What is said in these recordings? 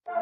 Good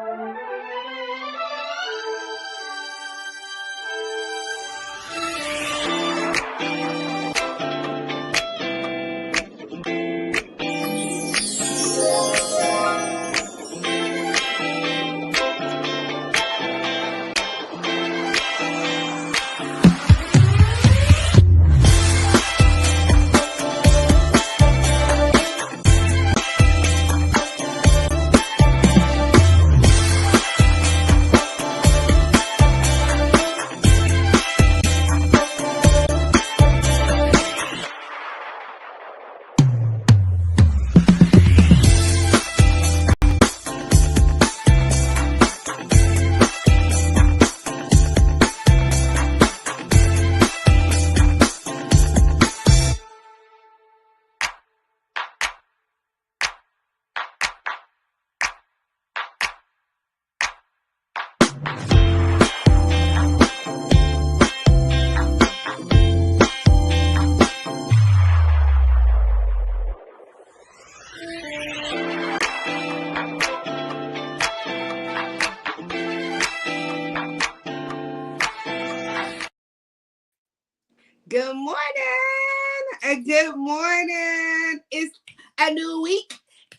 morning. Good morning. It's a new week.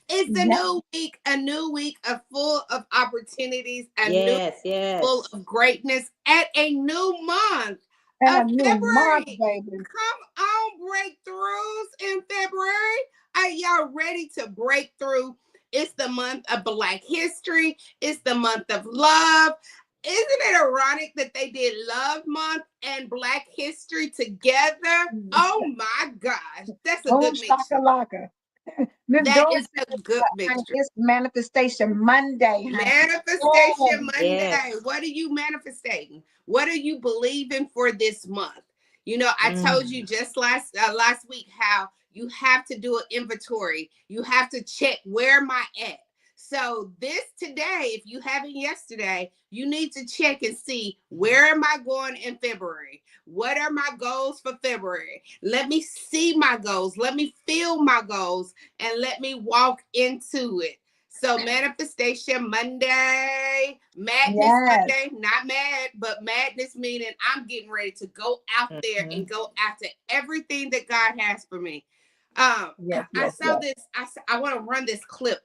It's a new week of full of opportunities, Yes, full yes. of greatness, and a new month And of a new month, February. baby. Come on, breakthroughs in February. Are y'all ready to break through? It's the month of Black History. It's the month of love. Isn't it ironic that they did Love Month and Black History together? Oh my gosh, that's a Boom, good mixture. shakalaka. Miss That Doris, is a good honey, mixture. it's Manifestation Monday, honey. Manifestation Monday. Yes. What are you manifesting? What are you believing for this month? You know, I told you just last week how you have to do an inventory. You have to check, where am I at? So this today, if you haven't yesterday, you need to check and see, where am I going in February? What are my goals for February? Let me see my goals. Let me feel my goals, and let me walk into it. So Manifestation Monday, Madness Yes. Monday, not mad, but madness meaning I'm getting ready to go out there and go after everything that God has for me. Yes, I yes, saw yes. this. I want to run this clip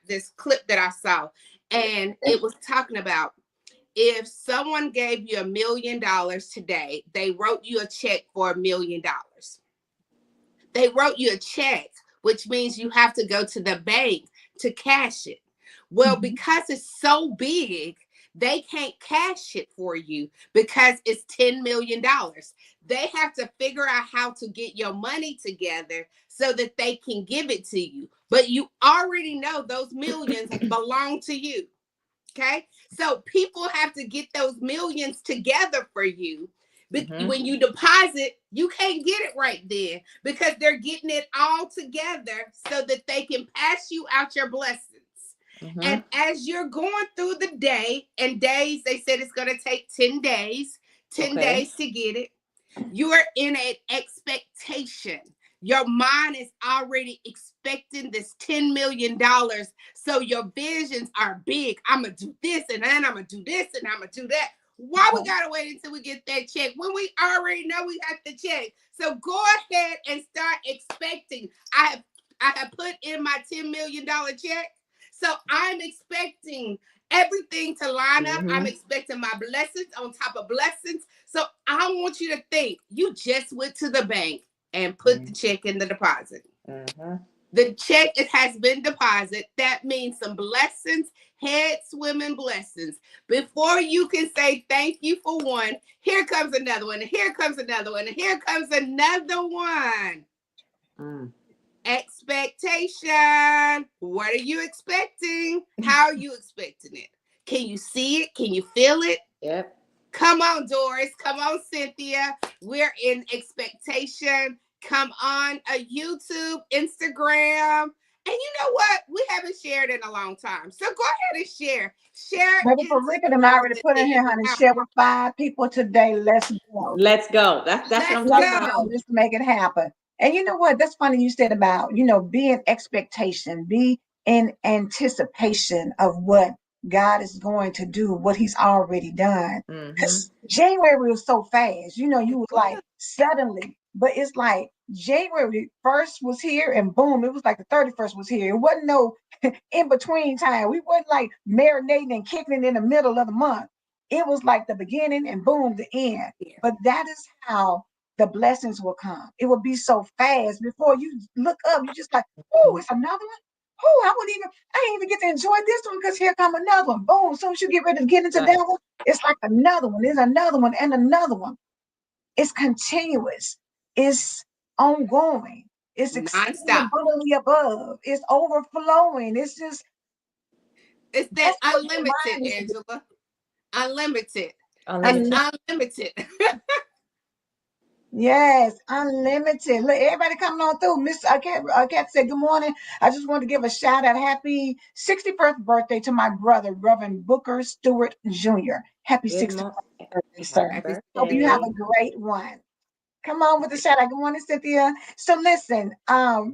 this clip that I saw, and it was talking about, if someone gave you $1 million today, they wrote you a check for $1 million. They wrote you a check, which means you have to go to the bank to cash it. Well, because it's so big, they can't cash it for you because it's $10 million. They have to figure out how to get your money together so that they can give it to you. But you already know those millions belong to you. Okay. So people have to get those millions together for you. When you deposit, you can't get it right then because they're getting it all together so that they can pass you out your blessings. And as you're going through the day and days, they said it's going to take 10 days, 10 days to get it. You're in an expectation. Your mind is already expecting this $10 million. So your visions are big. I'm going to do this, and then I'm going to do this, and I'm going to do that. Why we got to wait until we get that check when we already know we got the check? So go ahead and start expecting. I have put in my $10 million check. So I'm expecting everything to line up. I'm expecting my blessings on top of blessings. So I want you to think you just went to the bank and put the check in the deposit. The check, it has been deposited. That means some blessings, head swimming blessings. Before you can say thank you for one, here comes another one, and here comes another one, and here comes another one. Expectation. What are you expecting? How are you expecting it? Can you see it? Can you feel it? Yep. Come on, Doris. Come on, Cynthia. We're in expectation. Come on, YouTube, Instagram. And you know what? We haven't shared in a long time. So go ahead and share. Share. Baby, for Rick and I already put in here, honey. Share with 5 people today. Let's go. Let's go. That's what I'm talking about. Let's make it happen. And you know what? That's funny you said about, be in expectation, be in anticipation of what God is going to do what he's already done. Mm-hmm. Because January was so fast. You know, It you was like was. suddenly, but it's like January 1st was here and boom, it was like the 31st was here. It wasn't no in between time. We wasn't like marinating and kicking it in the middle of the month. It was like the beginning and boom, the end. Yeah. But that is how the blessings will come. It will be so fast before you look up. You just like, oh, it's another one. Oh, I didn't even get to enjoy this one because here come another one. Boom. As soon as you get ready to get into Right. that one, it's like another one. There's another one and another one. It's continuous. It's ongoing. It's exceeding Nonstop. abundantly above. It's overflowing. It's just It's that that's what your unlimited, mind is to do. Angela. Unlimited. It's Unlimited. Un- unlimited. yes, unlimited. Look, everybody coming on through. Miss I can't say good morning. I just want to give a shout out. Happy 61st birthday to my brother, Reverend Booker Stewart Jr. Happy Good 61st morning. birthday, Happy sir. Happy Hope you have birthday. a great one. Come on with the shout out. Good morning, Cynthia. So listen,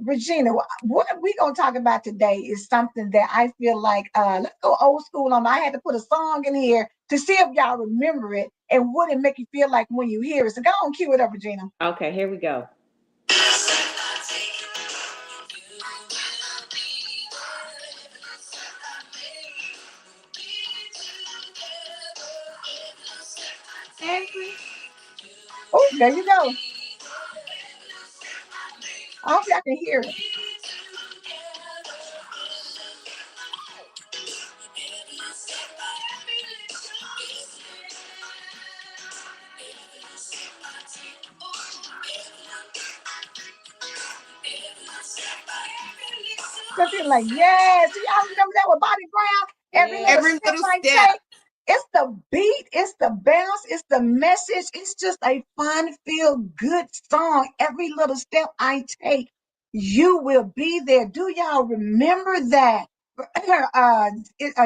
Regina, what we gonna talk about today is something that I feel like let's go old school on. I had to put a song in here to see if y'all remember it and what it make you feel like when you hear it. So go on, cue it up, Regina. Okay, here we go. every Oh, there you go. I hope y'all can hear it. Cynthia, like, yes. Do y'all remember that with Bobby Brown? Every little Yes. every step little I step. take. It's the beat, it's the bounce, it's the message. It's just a fun, feel good song. Every little step I take, you will be there. Do y'all remember that?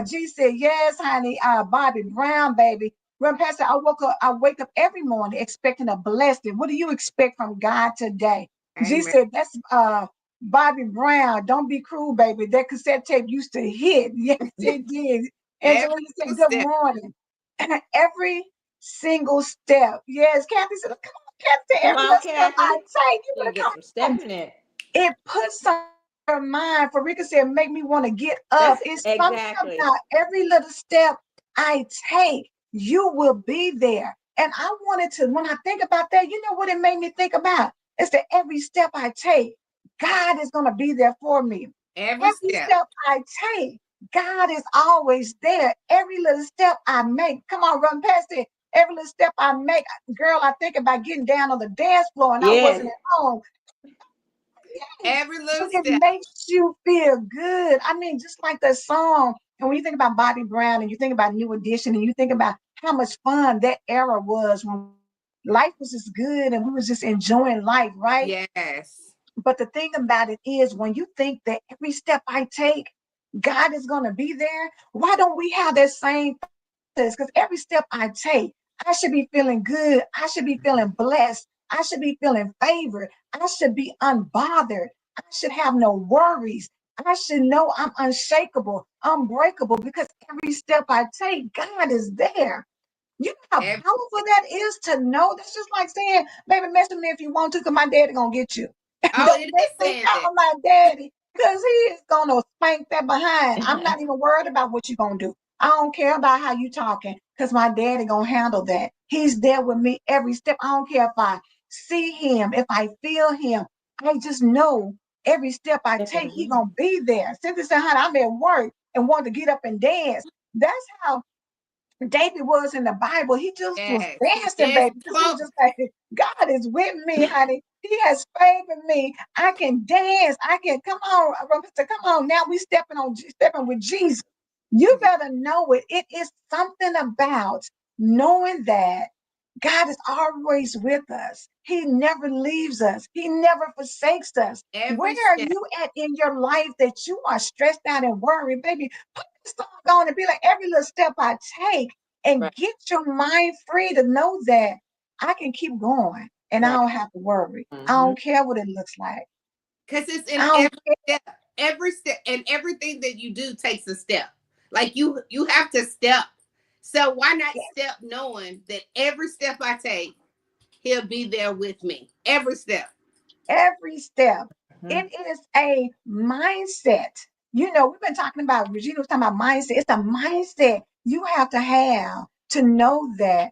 G said, yes, honey. Bobby Brown, baby. Run past it. I wake up every morning expecting a blessing. What do you expect from God today? G Amen. said, that's Bobby Brown. Don't be cruel, baby. That cassette tape used to hit. Yes, it did. Every Angelina said, little good step. morning. Every single step. Yes, Kathy said, come on, Kathy said, Come every on, little step I Kathy. take, you You better get come some on. stepping in. It puts something in your mind. Farika said, make me want to get up. That's It's something exactly. about every little step I take, you will be there. And I wanted to, when I think about that, you know what it made me think about? It's that every step I take, God is going to be there for me. Every Every step. step I take, God is always there. Every little step I make, come on, run past it. Every little step I make, girl, I think about getting down on the dance floor and I Yes. wasn't at home. Yes, Every little but it step. makes you feel good. I mean, just like the song. And when you think about Bobby Brown and you think about New Edition and you think about how much fun that era was when life was just good and we was just enjoying life, right? Yes. But the thing about it is when you think that every step I take, God is going to be there, why don't we have that same because every step I take, I should be feeling good. I should be feeling blessed. I should be feeling favored. I should be unbothered. I should have no worries. I should know I'm unshakable, unbreakable because every step I take, God is there. You know how Every powerful that is to know? That's just like saying, baby, mess with me if you want to, because my daddy gonna get you. oh, Don't it make is me saying that. call my daddy, because he is gonna spank that behind. I'm not even worried about what you're gonna do. I don't care about how you talking, because my daddy gonna handle that. He's there with me every step. I don't care if I see him, if I feel him. I just know every step I take, he gonna be there. Cynthia said, honey, I'm at work and want to get up and dance. That's how David was in the Bible. He just was Yes. He dancing, danced. baby, because he Come was on. just like, God is with me, honey. He has favored me. I can dance. I can come on, Rebecca, come on. Now we stepping with Jesus. You better know it. It is something about knowing that God is always with us. He never leaves us. He never forsakes us. Where Every are step. you at in your life that you are stressed out and worried, baby? Put this song on and be like, every little step I take, and Right. get your mind free to know that I can keep going and I Right. don't have to worry. I Hmm. don't care what it looks like. Because it's I in don't every step. Every step and everything that you do takes a step. Like you have to step. So why not step knowing that every step I take, he'll be there with me. Every step. Every step. Mhm. It is a mindset. You know, we've been talking about, Regina was talking about mindset. It's a mindset you have to know that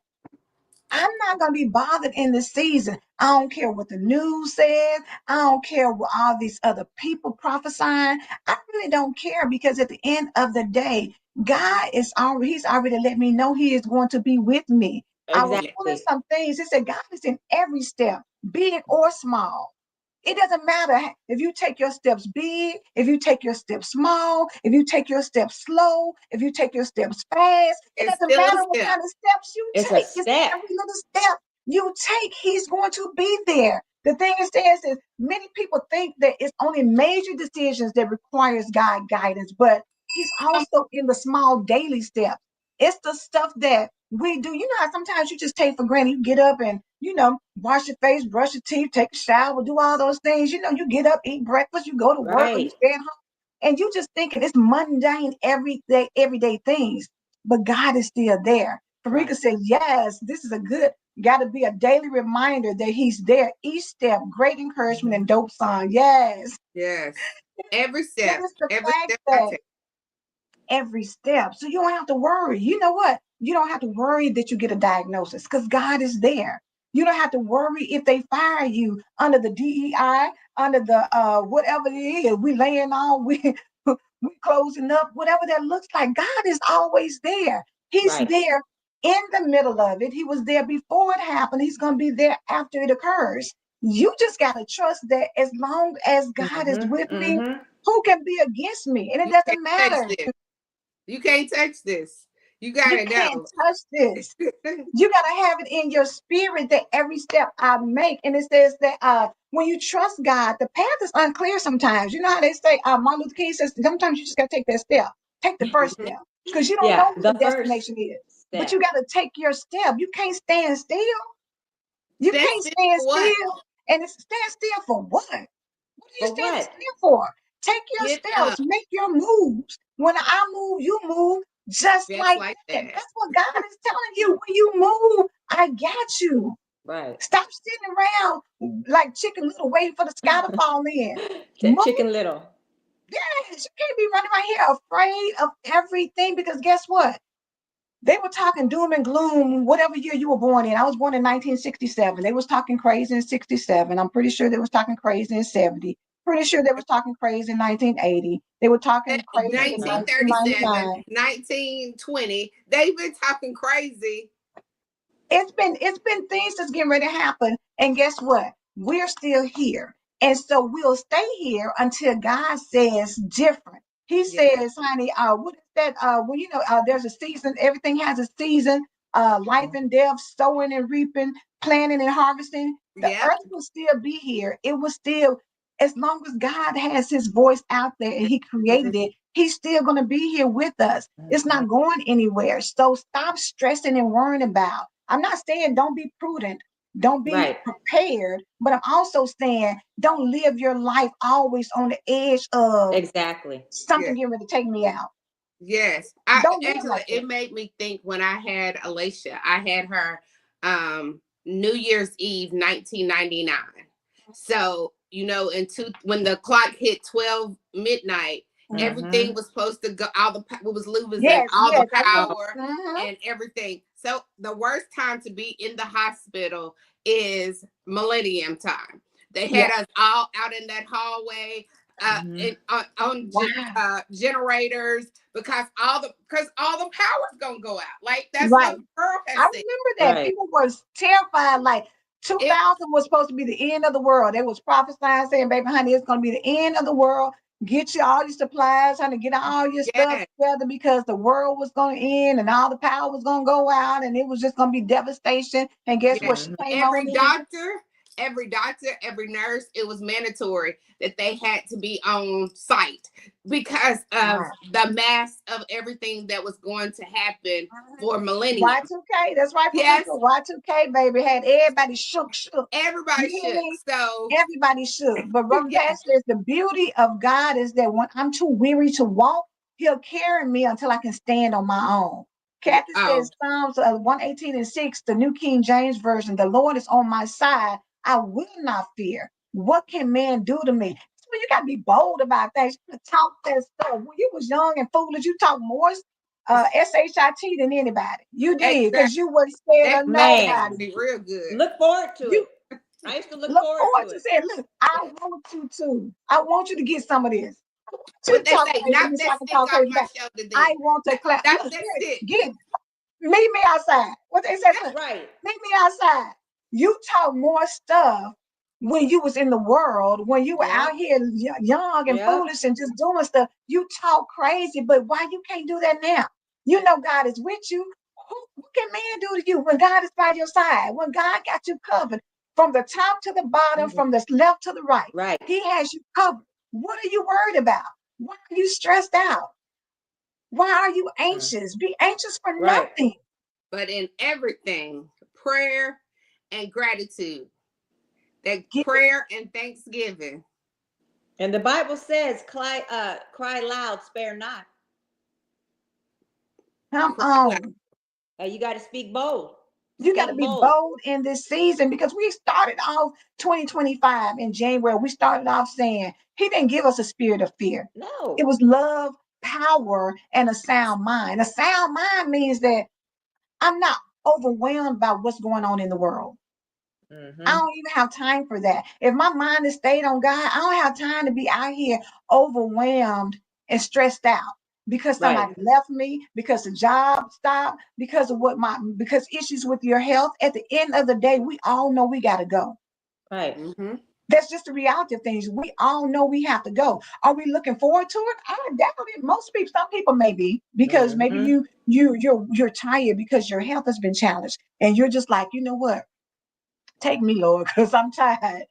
I'm not going to be bothered in this season. I don't care what the news says. I don't care what all these other people prophesying. I really don't care because at the end of the day, God is already, He's already let me know He is going to be with me. I was Yeah. pulling Exactly. some things. He said, God is in every step, big or small. It doesn't matter if you take your steps big, if you take your steps small, if you take your steps slow, if you take your steps fast. It It's doesn't still a matter what step. kind of steps you It's a take. It's step. every little step you take, He's going to be there. The thing is many people think that it's only major decisions that requires God guidance, but He's also in the small daily steps. It's the stuff that we do. You know how sometimes you just take for granted. You get up and, wash your face, brush your teeth, take a shower, do all those things. You get up, eat breakfast, you go to work, or you Right. stay at home, and you just thinking it's mundane, everyday things. But God is still there. Farika Right. said, yes, this is got to be a daily reminder that He's there. Each step, great encouragement Mhm. and dope song. Yes. Yes. Every It step. is the Every fact step I that take. every step. So you don't have to worry. You know what? You don't have to worry that you get a diagnosis because God is there. You don't have to worry if they fire you under the DEI, under the whatever it is. We laying on, we closing up, whatever that looks like. God is always there. He's Right. there in the middle of it. He was there before it happened. He's gonna be there after it occurs. You just gotta trust that as long as God is Mhm. with me, Mhm. who can be against me? And it You can't doesn't touch matter. this. You can't touch this. You You gotta can't know. touch this. You got to have it in your spirit that every step I make. And it says that when you trust God, the path is unclear sometimes. You know how they say, Martin Luther King says, sometimes you just got to take that step. Take the first Mhm. step because you don't Yeah. know what The the first destination is. But you step. got to take your step. You can't stand still. You Stand can't still stand for what? still. And it's stand still for what? What are you For standing what? still for? Take your Get steps, up. make your moves. When I move, you move just Just like like that. that. That's what God is telling you. When you move, I got you. Right. Stop sitting around like Chicken Little waiting for the sky to fall in. Move. Chicken Little. Yes, you can't be running around here afraid of everything because guess what? They were talking doom and gloom, whatever year you were born in. I was born in 1967. They was talking crazy in 67. I'm pretty sure they was talking crazy in 70. Pretty sure they was talking crazy in 1980. They were talking crazy in 1937, 1999. 1920. They've been talking crazy. It's been things that's getting ready to happen. And guess what? We're still here. And so we'll stay here until God says different. He Yeah. says, honey, what is that? There's a season, everything has a season, life and death, sowing and reaping, planting and harvesting. The Yep. earth will still be here. It will still, as long as God has his voice out there and he Mhm. created it, he's still going to be here with us. It's Mhm. not going anywhere. So stop stressing and worrying about. I'm not saying don't be prudent, don't be Right. prepared, but I'm also saying don't live your life always on the edge of Exactly. something Yeah. getting ready to take me out. Yes. Don't live Angela, like that. it made me think when I had Alicia, I had her New Year's Eve 1999. So, when the clock hit 12 midnight, everything Mhm. was supposed to go, all the it was losing Yes, all the yes, I remember. power Mhm. and everything. So the worst time to be in the hospital is millennium time. They Yeah. had us all out in that hallway, Mhm. Wow. generators, because all the power's gonna go out. Like that's what Right. the world I has said. remember that Right. people was terrified. Like It 2000 was supposed to be the end of the world. They was prophesying, saying, "Baby, honey, it's gonna be the end of the world. Get you all your supplies, honey. Get all your stuff yeah, together because the world was gonna end and all the power was gonna go out, and it was just gonna be devastation." And guess yeah. what? She Mhm. came on Every in. doctor, every doctor, every nurse, it was mandatory that they had to be on site because of Wow. the mass of everything that was going to happen for millennium. Y2K. That's right, Yes, Farika. Y2K, baby, had everybody shook. You everybody hear shook. me? So Everybody should. But Reverend yeah, Pat says the beauty of God is that when I'm too weary to walk, He'll carry me until I can stand on my own. Kathy Oh, says Psalms 118:6, the New King James Version, the Lord is on my side. I will not fear. What can man do to me? So you got to be bold about things. You talk that stuff. When you was young and foolish, you talk more shit than anybody. You did exactly. because you weren't scared That of Man, nobody. be real good. look forward to You it. I used to look look forward forward to to it. saying, look, I want you to. I want you to get some of this. I want you What to they talk say, crazy to knock me so that I can stick talk off crazy my back. shoulder I then. want to clap. Knock Look, that here, stick. get it. Meet me outside. What they said, That's look, right. meet me outside. You talk more stuff when you was in the world, when you were Yep. out here young and Yep. foolish and just doing stuff. You talk crazy, but why you can't do that now? You know God is with you. What can man do to you when God is by your side? When God got you covered from the top to the bottom, Mhm. from the left to the right, Right. He has you covered. What are you worried about? Why are you stressed out? Why are you Mm. anxious? Be anxious for Right. nothing. But in everything, prayer and gratitude, that Get prayer and thanksgiving. And the Bible says, cry loud, spare not. come Cry loud. on. You got to speak bold. You got to Speak be bold. bold in this season because we started off 2025 in January. We started off saying He didn't give us a spirit of fear. It No. was love, power, and a sound mind. A sound mind means that I'm not overwhelmed by what's going on in the world. I Hmm. don't even have time for that. If my mind is stayed on God, I don't have time to be out here overwhelmed and stressed out because Right. somebody left me, because the job stopped, because issues with your health. At the end of the day, we all know we got to go. Right. Mm-hmm. That's just the reality of things. We all know we have to go. Are we looking forward to it? I doubt it. Most people, some people maybe, because maybe Hmm. you're tired because your health has been challenged, and you're just like, you know what? Take me, Lord, because I'm tired.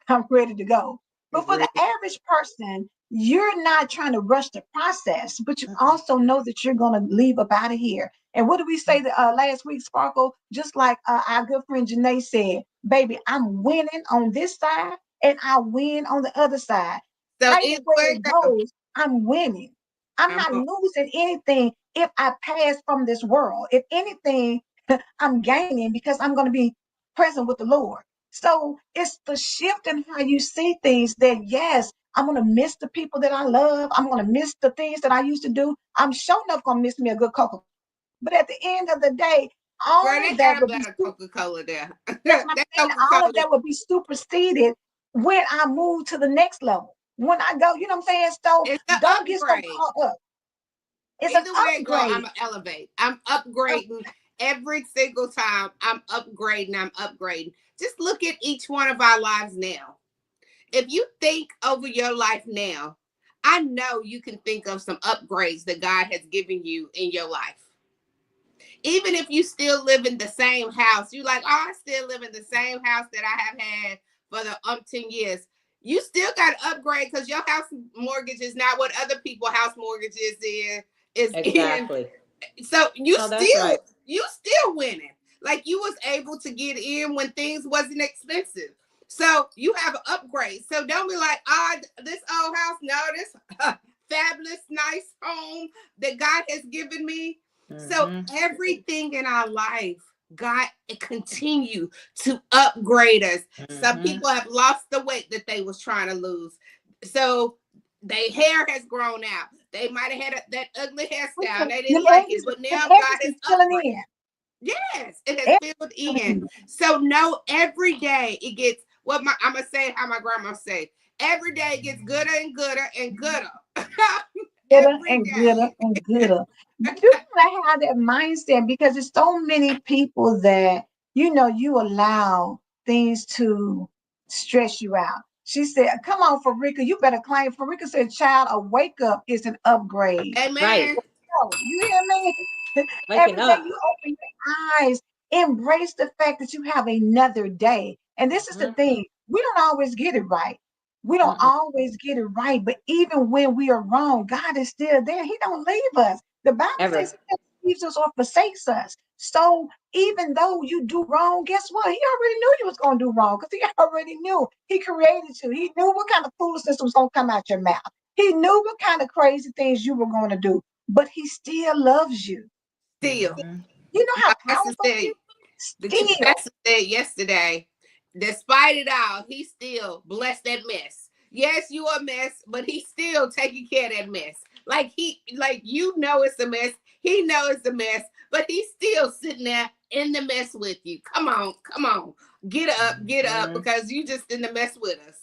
I'm ready to go. But for the Agree. average person, you're not trying to rush the process, but you also know that you're going to leave up out of here. And what did we say last week, Sparkle? Just like our good friend Janae said, baby, I'm winning on this side and I win on the other side. So Either either way way it it goes, goes, I'm winning. I'm I'm not on. losing anything if I pass from this world. If anything, I'm gaining because I'm going to be present with the Lord. So it's the shift in how you see things that, yes, I'm going to miss the people that I love. I'm going to miss the things that I used to do. I'm sure enough going to miss me a good Coca. But at the end of the day, Girl, all they of that got a would be, better Coca-Cola there. that's what I'm That saying, all of Coca-Cola, that would be superseded when I move to the next level. When I go, you know what I'm saying? So it's the don't get so upgrade. caught up. It's an Either way it go, I'm upgrade. gonna elevate. I'm upgrading every single time. I'm upgrading. I'm upgrading. Just look at each one of our lives now. If you think over your life now, I know you can think of some upgrades that God has given you in your life. Even if you still live in the same house, you like, oh, I still live in the same house that I have had for the umpteen years. You still got to upgrade because your house mortgage is not what other people' house mortgages is in. Exactly. So No, that's right. you still winning. Like you was able to get in when things wasn't expensive. So you have an upgrade. So don't be like, ah, this old house. No, this fabulous, nice home that God has given me. So Hmm. everything in our life, God continue to upgrade us. Some Hmm. people have lost the weight that they was trying to lose. So their hair has grown out. They might have had that ugly hairstyle. They Them didn't like it, edges, but them now God edges has is filling upgraded. in. Yes, it has Edges filled filling in. in. So no, every day it gets what my I'm gonna say how my grandma say. Every day it gets gooder and gooder and gooder. Gooder Every and gooder day. and gooder. You gotta have that mindset because there's so many people that you allow things to stress you out. She said, "Come on, Farika, you better claim." Farika said, "Child, a wake up is an upgrade." Right. Amen. So, you hear me? Waking Every day up. you open your eyes, embrace the fact that you have another day. And this is the Hmm. thing, we don't always get it right. We don't Mm-mm. always get it right, but even when we are wrong, God is still there. He don't leave us. The Bible says Ever. He never leaves us or forsakes us. So even though you do wrong, guess what? He already knew you was going to do wrong because He already knew. He created you. He knew what kind of foolishness was going to come out your mouth. He knew what kind of crazy things you were going to do, but he still loves you. Still. You know how Pastor powerful he said, is? the Still. pastor said yesterday, despite it all, he still blessed that mess. Yes, you a mess, but he's still taking care of that mess. Like you know it's a mess. He knows it's a mess, but he's still sitting there in the mess with you. Come on, come on. Get up, because you just in the mess with us.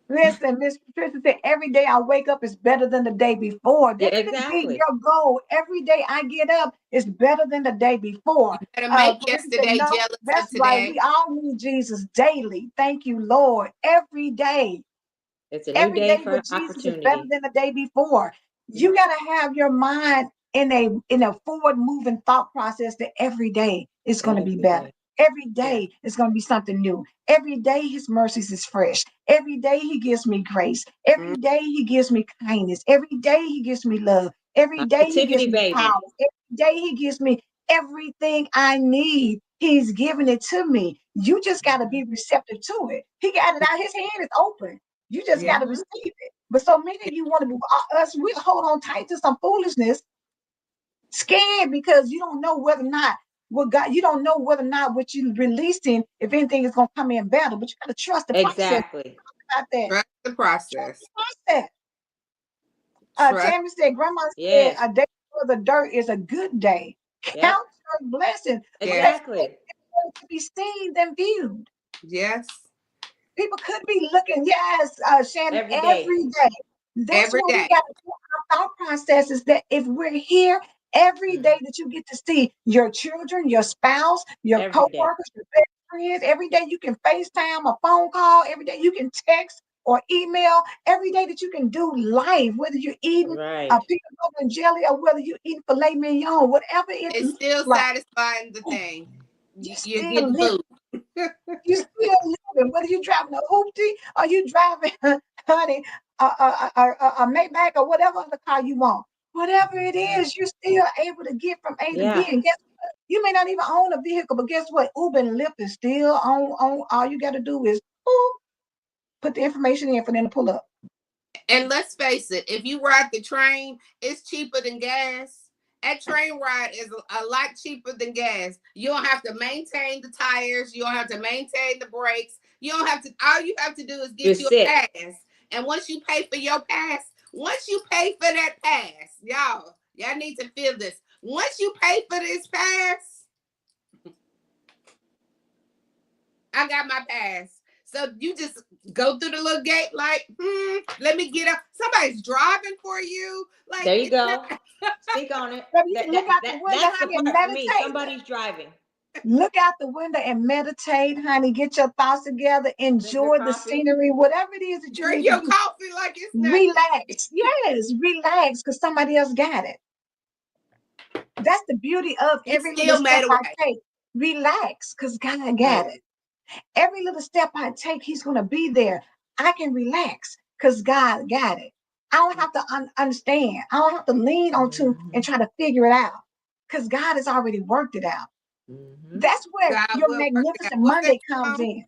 Listen, Miss Patricia said, every day I wake up is better than the day before. Yeah, That should be exactly. your goal. Every day I get up is better than the day before. You better make Patricia said, yesterday no, jealous that's of right. We today. all need Jesus daily. Thank you, Lord. Every day. It's a new Every day day for with Jesus is better opportunity. than the day before. You gotta have your mind in a forward moving thought process that every day is going to be Every better. day. Every Yeah. day is going to be something new. Every day his mercies is fresh. Every day he gives me grace. Mm. Every day he gives me kindness. Every day he gives me love. Every day he gives Positivity, me power. baby. Every day he gives me everything I need. He's giving it to me. You just got to be receptive to it. He got it out. His hand is open. You just got Yeah. to receive it. But so many of you want to be us. We hold on tight to some foolishness, scared because you don't know whether or not what God. You don't know whether or not what you're releasing, if anything, is going to come in better. But you got to trust the process. Exactly. About that. Trust the Trust process. the process. Trust. Tammy said, Grandma said, Yes. a day for the dirt is a good day. Yep. Count your blessings. Yeah. Blessings Exactly. to be seen than viewed. Yes. People could be looking, yes, Shannon, Every day. every day. That's Every what we day. got to do. Our thought process is that if we're here every day, that you get to see your children, your spouse, your Every day. co-workers, your best friends, every day you can FaceTime or phone call, every day you can text or email, every day that you can do life, whether you're eating a Right. peanut butter and jelly or whether you're eating filet mignon, whatever it It's looks still like, satisfying the thing. you You're still getting live. food. You still living, whether you're driving a hoopty or you driving, honey, a Maybach or whatever other car you want. Whatever it is, you're still able to get from A to B. Yeah. And guess what? You may not even own a vehicle, but guess what? Uber and Lyft is still on. All you got to do is put the information in for them to pull up. And let's face it, if you ride the train, it's cheaper than gas. That train ride is a lot cheaper than gas. You don't have to maintain the tires. You don't have to maintain the brakes. You don't have to. All you have to do is get Just you a sit. pass. And once you pay for your pass, once you pay for that pass, y'all need to feel this. Once you pay for this pass, I got my pass. So you just go through the little gate, like, let me get up. Somebody's driving for you. Like, There you it's go. not. Speak on it. But you can look out the window, That's the honey, and part for me. meditate. Somebody's driving. Look out the window and meditate, honey. Get your thoughts together. Drink your Enjoy the coffee. scenery, whatever it is that you Drink need to your do. coffee like it's nothing. Relax. Yes, relax, because somebody else got it. That's the beauty of He every little still step made a I way. take. Relax, because God Right. got it. Every little step I take, He's going to be there. I can relax because God got it. I don't have to understand. I don't have to lean onto and try to figure it out because God has already worked it out. That's where God your will work it out. magnificent What's that Monday comes song? in.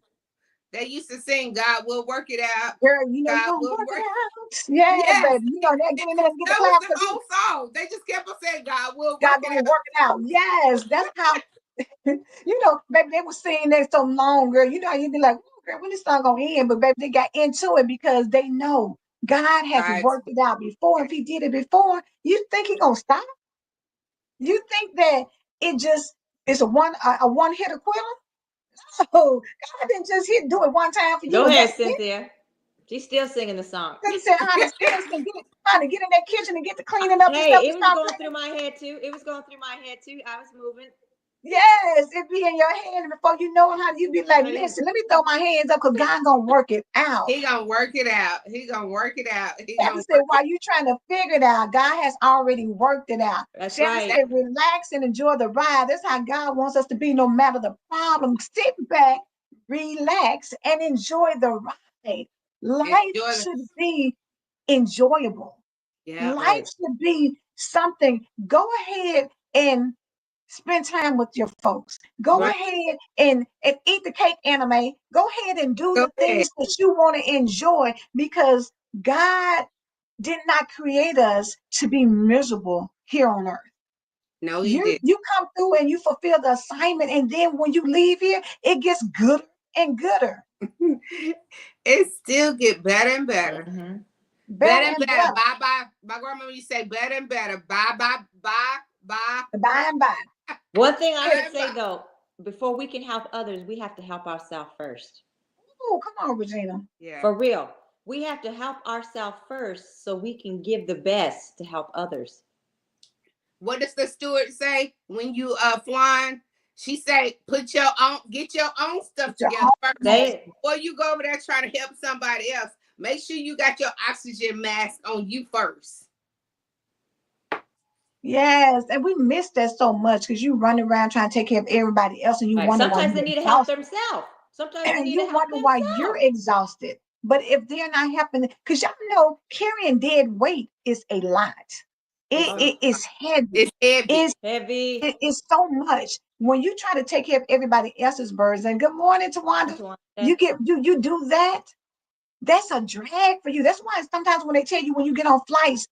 They used to sing, God will work it out. Girl, you know you're God gonna will work it work. out. Yeah, Yes. baby. You know that get in there and get the That was class the because whole song. They just kept on saying, God will God work it gonna out. work it out. Yes, that's how baby, they were singing that so long, girl. You know, you'd be like, "Ooh, girl, when this song gonna end?" But baby, they got into it because they know God has Right. worked it out before. If He did it before, you think He gonna stop? You think that it just is a one hitter quitter? Oh, God didn't just do it one time for you, Go and ahead, that's it. Cynthia. She's still singing the song. He said, honey, seriously, honey, get in that kitchen and get to cleaning up and stuff Hey, and it was start going through cleaning. my head too. It was going through my head too. I was moving. Yes, it be in your hand, and before you know it, honey, you be like, Honey, listen, let me throw my hands up because God gonna work it out. He gonna work it out. He gonna work it out. He Pastor gonna said, work it while you trying to figure it out, God has already worked it out. that's Shannon out. right. said, relax and enjoy the ride. That's how God wants us to be, no matter the problem. Sit back, relax, and enjoy the ride. Life Enjoy the, should be enjoyable. yeah. Life Right. should be something. Go ahead and spend time with your folks. Go Right. ahead and eat the cake anime. Go ahead and do Go the ahead. things that you want to enjoy because God did not create us to be miserable here on earth. No, he You did. you come through and you fulfill the assignment, and then when you leave here, it gets gooder and gooder, It still get better and better. Mhm. better Better and and better. better, Bye bye. My grandmother used to say better and better. Bye bye bye bye by and by. One thing I It- would say though, before we can help others, we have to help ourselves first. oh, come on, Regina. Yeah. For real. We have to help ourselves first so we can give the best to help others. What does the steward say when you flying? She say, get your own stuff It's your together first Say it. before you go over there trying to help somebody else. Make sure you got your oxygen mask on you first. Yes, and we miss that so much because you run around trying to take care of everybody else, and you Like wonder why sometimes they you're need to help exhausted. themselves. Sometimes they need You to help wonder why you're themselves. exhausted. But if they're not helping, because y'all know carrying dead weight is a lot. It's, It is heavy. it's heavy. Heavy. It is so much. When you try to take care of everybody else's burdens, and good morning, Tawanda, you do that. That's a drag for you. That's why sometimes when they tell you when you get on flights,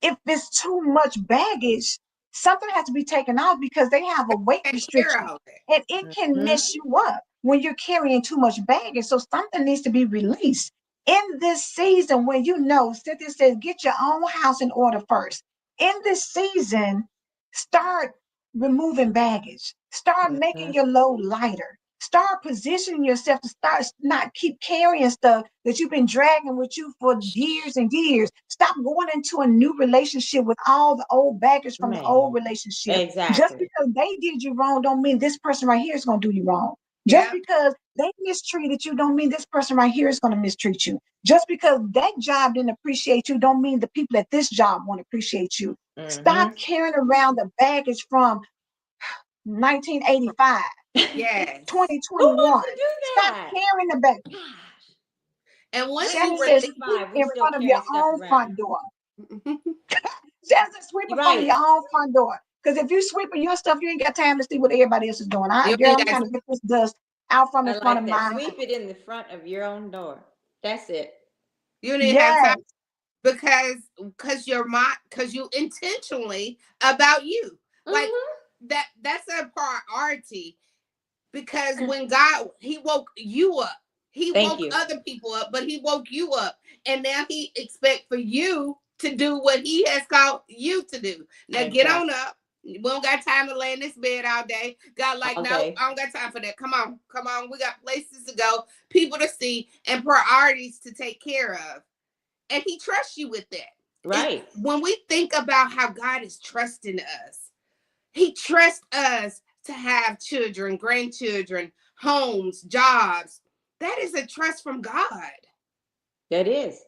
if it's too much baggage, something has to be taken out because they have a weight Take care restriction, of it. and it can Mhm. mess you up when you're carrying too much baggage. So something needs to be released in this season when you know Cynthia says, get your own house in order first. In this season, start removing baggage, start making Mhm. your load lighter. Start positioning yourself to start not keep carrying stuff that you've been dragging with you for years and years. Stop going into a new relationship with all the old baggage from the Man. old relationship. Just Exactly. because they did you wrong don't mean this person right here is going to do you wrong. Just Yeah. because they mistreated you don't mean this person right here is going to mistreat you. Just because that job didn't appreciate you don't mean the people at this job won't appreciate you. Stop Mhm. carrying around the baggage from 1985. Yes. Who wants 2021. to do Stop that? carrying the bag. Gosh. And once you Shannon says, release, sweep 1985, we in still front of your carrying stuff own around. front door. Shannon says, sweep You're in front of right. your own front door. Because if you sweeping your stuff, you ain't got time to see what everybody else is doing. you Girl, only I'm got trying to get this dust out from I in front of like that. my Sweep house. it in the front of your own door. That's it. you didn't have time Yes. because you're because you intentionally about you. Like Mhm. that's a priority because when God he woke you up, he Thank woke you. other people up, but he woke you up, and now he expect for you to do what he has called you to do. Now get on Exactly. up. We don't got time to lay in this bed all day. God, like, no, Okay. I don't got time for that. Come on, come on. We got places to go, people to see, and priorities to take care of. And he trusts you with that. Right. When we think about how God is trusting us, he trusts us to have children, grandchildren, homes, jobs. That is a trust from God. That is.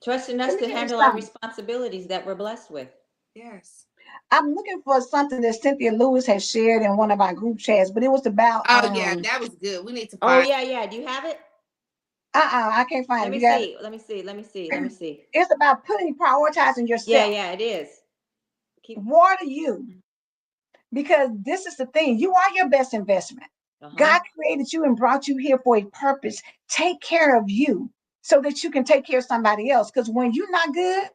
Trusting us Let me to tell you handle our something. responsibilities that we're blessed with. Yes. I'm looking for something that Cynthia Lewis has shared in one of our group chats, but it was about Oh yeah, that was good. We need to Oh, find. yeah, yeah. Do you have it? I can't find Let it. me You got see. Let me see. Let me see. Let me it? see. It's about prioritizing Yeah, yourself. yeah, it is. Keep. Water you. Because this is the thing, you are your best investment. Uh-huh. God created you and brought you here for a purpose. Take care of you so that you can take care of somebody else. Because when you're not good,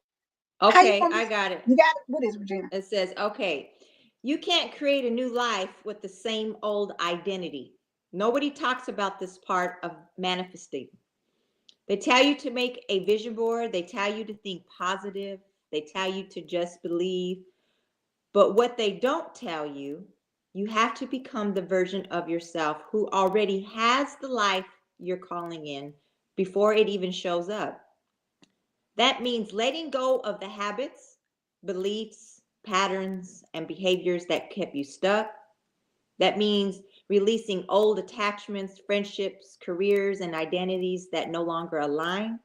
how you Okay, gonna be? I got it. You got it. What is it, Regina? It says, okay, you can't create a new life with the same old identity. Nobody talks about this part of manifesting. They tell you to make a vision board, they tell you to think positive, they tell you to just believe. But what they don't tell you, you have to become the version of yourself who already has the life you're calling in before it even shows up. That means letting go of the habits, beliefs, patterns, and behaviors that kept you stuck. That means releasing old attachments, friendships, careers, and identities that no longer align.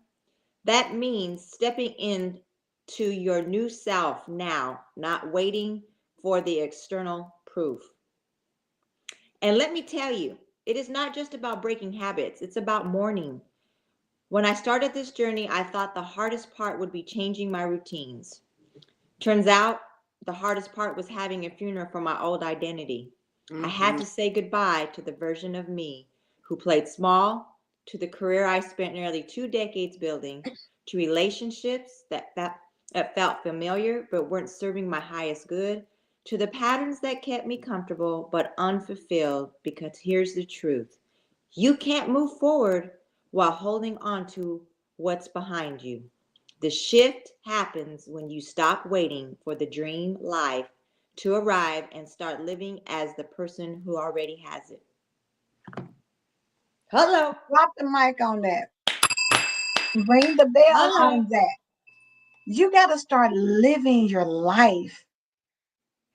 That means stepping into your new self now, not waiting for the external proof. And let me tell you, it is not just about breaking habits, it's about mourning. When I started this journey, I thought the hardest part would be changing my routines. Turns out the hardest part was having a funeral for my old identity. I had Mm-hmm. to say goodbye to the version of me who played small, to the career I spent nearly 2 decades building, to relationships that felt familiar but weren't serving my highest good, to the patterns that kept me comfortable but unfulfilled. Because here's the truth: you can't move forward while holding on to what's behind you. The shift happens when you stop waiting for the dream life to arrive and start living as the person who already has it. Hello. Drop the mic on that. Ring the bell Hello. on that. You got to start living your life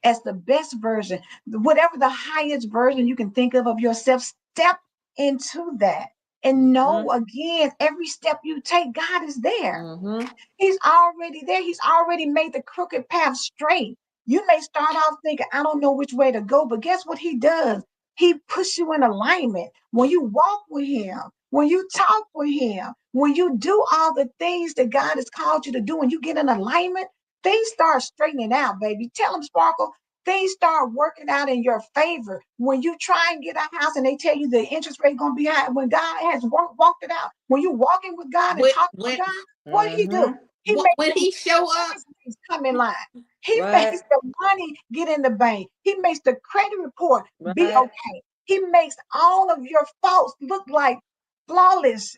as the best version, whatever the highest version you can think of yourself. Step into that and know again, every step you take, God is there. Mm-hmm. He's already there. He's already made the crooked path straight. You may start off thinking, I don't know which way to go, but guess what he does? He puts you in alignment. When you walk with him, when you talk with him, when you do all the things that God has called you to do, and you get in alignment, things start straightening out, baby. Tell them, Sparkle, things start working out in your favor. When you try and get a house and they tell you the interest rate going to be high, when God has walked it out, when you're walking with God and When talking with when God, what did he do? He makes when them he show up, businesses come in line. He Right. makes the money get in the bank. He makes the credit report be Right. okay. He makes all of your faults look like flawless.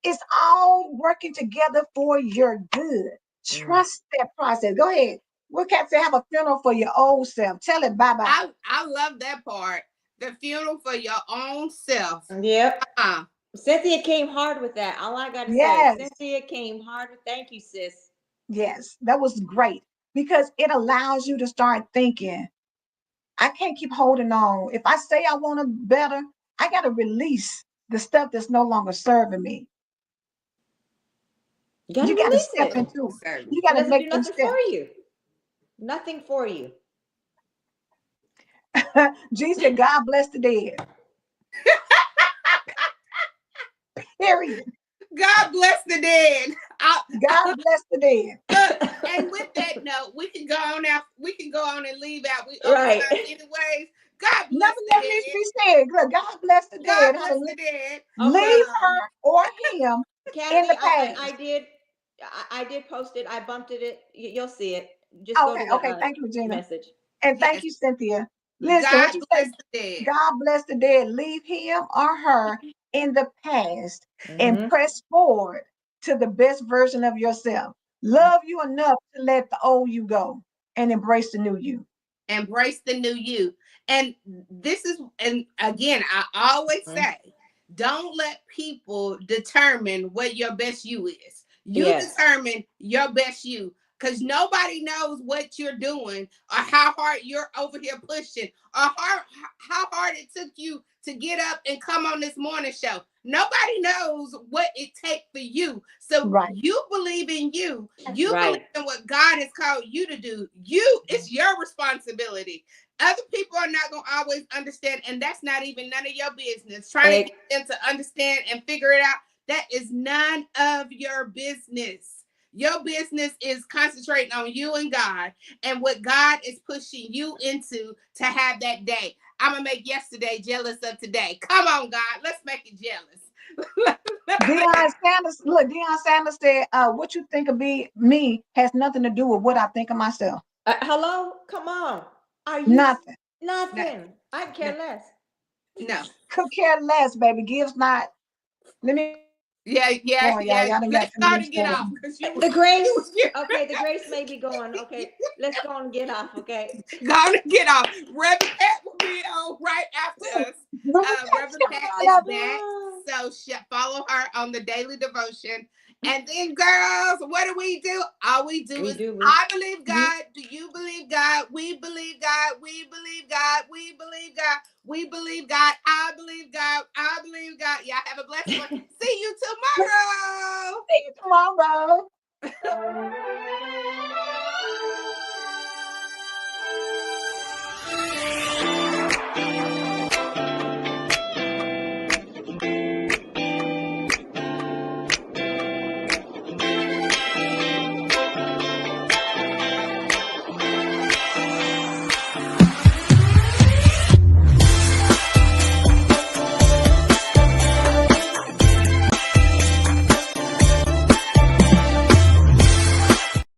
It's all working together for your good. Trust that process. Go ahead. What can say? Have a funeral for your old self. Tell it bye bye. I love that part. The funeral for your own self. Yep. Uh, Cynthia came hard with that. All I got to say, Yes, Cynthia came hard with. Thank you, sis. yes, that was great because it allows you to start thinking. I can't keep holding on. If I say I want to better, I got to release the stuff that's no longer serving me. You got to You got to release step it. into it. so You It got to doesn't make do them nothing for steps. you. Nothing for you. G said, God bless the dead. Period. God bless the dead. God bless the dead. Look, and with that note, we can go on out. We can go on and leave out. We Right. overtime anyways. God bless Nothing the else needs to dead. be said. Look, God bless the God dead. bless the Hallelujah. dead. Okay. Leave her or him in Kathy, the I past. did. I did post it. I bumped it. You'll see it. Just go to the Okay. Thank you, Regina. message. And thank Yes. you, Cynthia. Listen, what God you bless say? the dead. God bless the dead. Leave him or her in the past and Mm-hmm. press forward to the best version of yourself. Love you enough to let the old you go and embrace the new you. Embrace the new you. And this is, and again, I always say, don't let people determine what your best you is. You Yes. determine your best you, because nobody knows what you're doing or how hard you're over here pushing or how hard it took you to get up and come on this morning show. Nobody knows what it takes for you. So Right. you believe in you. You believe Right. in what God has called you to do. It's your responsibility. Other people are not going to always understand, and that's not even none of your business. Trying to get them to understand and figure it out, that is none of your business. Your business is concentrating on you and God and what God is pushing you into to have that day. I'm going to make yesterday jealous of today. Come on, God. Let's make it jealous. Deion Sanders said, what you think of me has nothing to do with what I think of myself. Hello? Come on. Are you Nothing. nothing? I care less. No. Could care less, baby. Gives not. Let me Yeah. go on, y'all. Y'all done got Let's too go many to get stories. off because you The grace. was Okay, the grace may be going. Okay, let's go and get off. Okay. Go to get off. Reverend Pat will be on right after us. Reverend Pat is back. So follow her on the daily devotion. And then, girls, what do? All we do is I believe God. Do you believe God? We believe God. We believe God. We believe God. We believe God. I believe God. I believe God. Y'all have a blessed one. See you tomorrow. See you tomorrow.